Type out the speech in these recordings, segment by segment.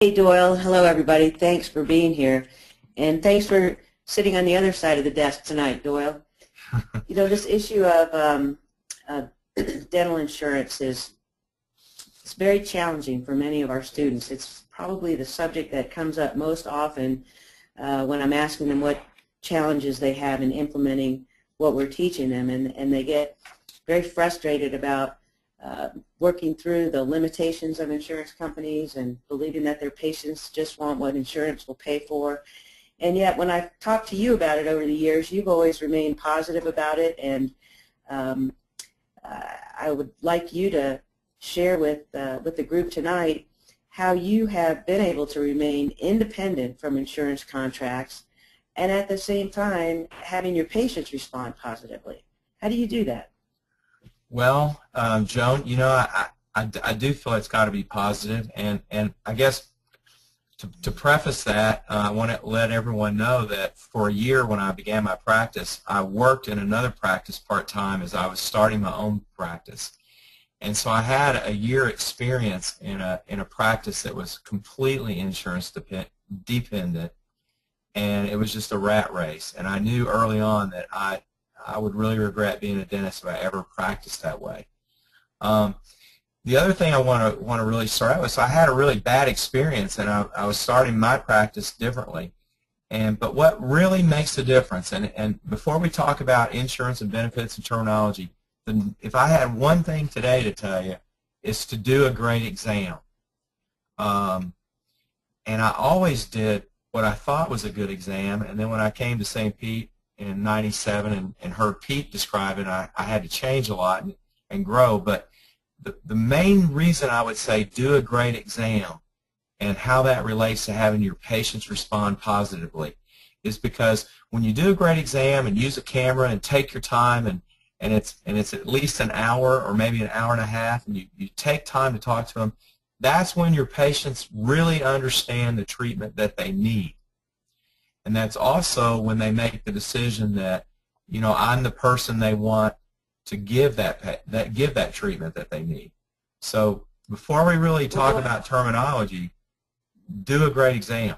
Hey Doyle, hello everybody. Thanks for being here, and thanks for sitting on the other side of the desk tonight, Doyle. You know, this issue of dental insurance it's very challenging for many of our students. It's probably the subject that comes up most often when I'm asking them what challenges they have in implementing what we're teaching them, and they get very frustrated about working through the limitations of insurance companies and believing that their patients just want what insurance will pay for. And yet when I've talked to you about it over the years, you've always remained positive about it, and I would like you to share with the group tonight how you have been able to remain independent from insurance contracts and at the same time having your patients respond positively. How do you do that? Well, Joan, you know, I do feel it's got to be positive, and I guess to preface that, I want to let everyone know that for a year when I began my practice, I worked in another practice part-time as I was starting my own practice. And so I had a year experience in a practice that was completely insurance dependent, and it was just a rat race. And I knew early on that I would really regret being a dentist if I ever practiced that way. The other thing I want to really start out with, so I had a really bad experience, and I was starting my practice differently. But what really makes the difference, and before we talk about insurance and benefits and terminology, if I had one thing today to tell you, is to do a great exam. And I always did what I thought was a good exam, and then when I came to St. Pete in '97 and heard Pete describe it, I had to change a lot and grow. But the main reason I would say do a great exam and how that relates to having your patients respond positively is because when you do a great exam and use a camera and take your time and it's at least an hour or maybe an hour and a half, and you take time to talk to them, that's when your patients really understand the treatment that they need. And that's also when they make the decision that, you know, I'm the person they want to give that treatment that they need. So before we really talk about terminology, do a great exam.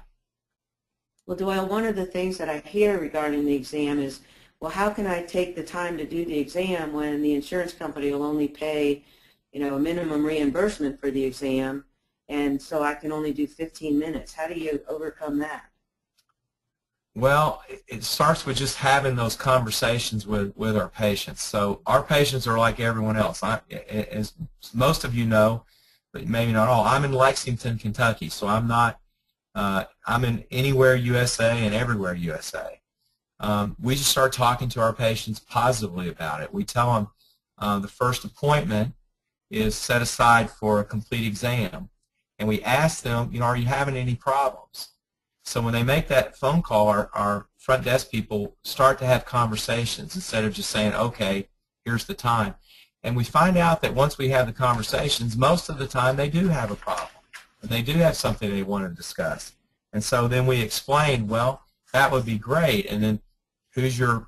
Well, Doyle, one of the things that I hear regarding the exam is, well, how can I take the time to do the exam when the insurance company will only pay, you know, a minimum reimbursement for the exam, and so I can only do 15 minutes? How do you overcome that? Well, it starts with just having those conversations with our patients. So our patients are like everyone else. As most of you know, but maybe not all, I'm in Lexington, Kentucky, so I'm in anywhere USA and everywhere USA. We just start talking to our patients positively about it. We tell them the first appointment is set aside for a complete exam, and we ask them, you know, are you having any problems? So when they make that phone call, our front desk people start to have conversations instead of just saying, okay, here's the time. And we find out that once we have the conversations, most of the time they do have a problem. And they do have something they want to discuss. And so then we explain, well, that would be great. And then who's your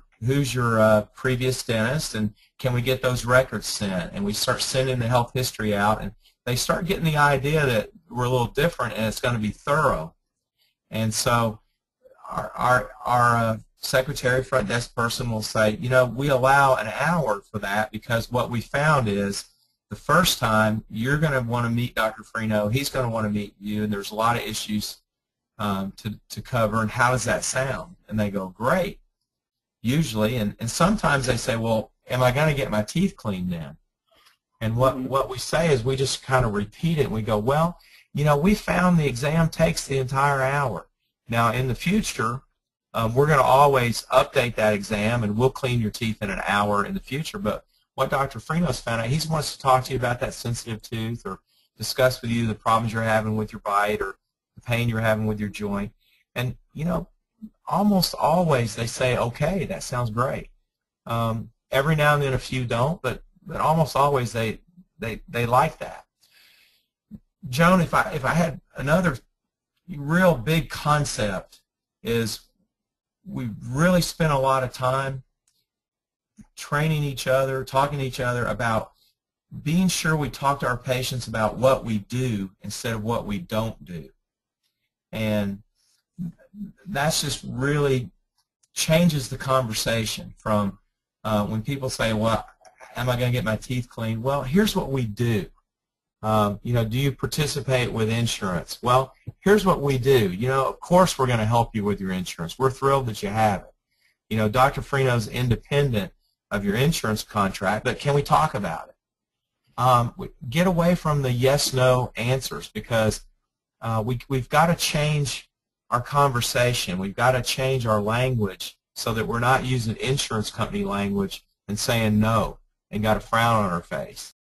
previous dentist, and can we get those records sent? And we start sending the health history out, and they start getting the idea that we're a little different and it's going to be thorough. And so our secretary, front desk person will say, you know, we allow an hour for that because what we found is the first time you're going to want to meet Dr. Freano, he's going to want to meet you, and there's a lot of issues to cover, and how does that sound? And they go, great, usually. And sometimes they say, well, am I going to get my teeth cleaned then? And what we say is we just kind of repeat it, and we go, well, you know, we found the exam takes the entire hour. Now, in the future, we're going to always update that exam, and we'll clean your teeth in an hour in the future. But what Dr. Freano's found out, he wants to talk to you about that sensitive tooth or discuss with you the problems you're having with your bite or the pain you're having with your joint. And, you know, almost always they say, okay, that sounds great. Every now and then a few don't, but almost always they like that. Joan, if I had another real big concept, is we really spent a lot of time training each other, talking to each other about being sure we talk to our patients about what we do instead of what we don't do. And that's just really changes the conversation from when people say, well, am I going to get my teeth cleaned? Well, here's what we do. You know, do you participate with insurance? Well, here's what we do. You know, of course we're going to help you with your insurance. We're thrilled that you have it. You know, Dr. Freano's independent of your insurance contract, but can we talk about it? Get away from the yes-no answers, because we've got to change our conversation. We've got to change our language so that we're not using insurance company language and saying no and got a frown on our face.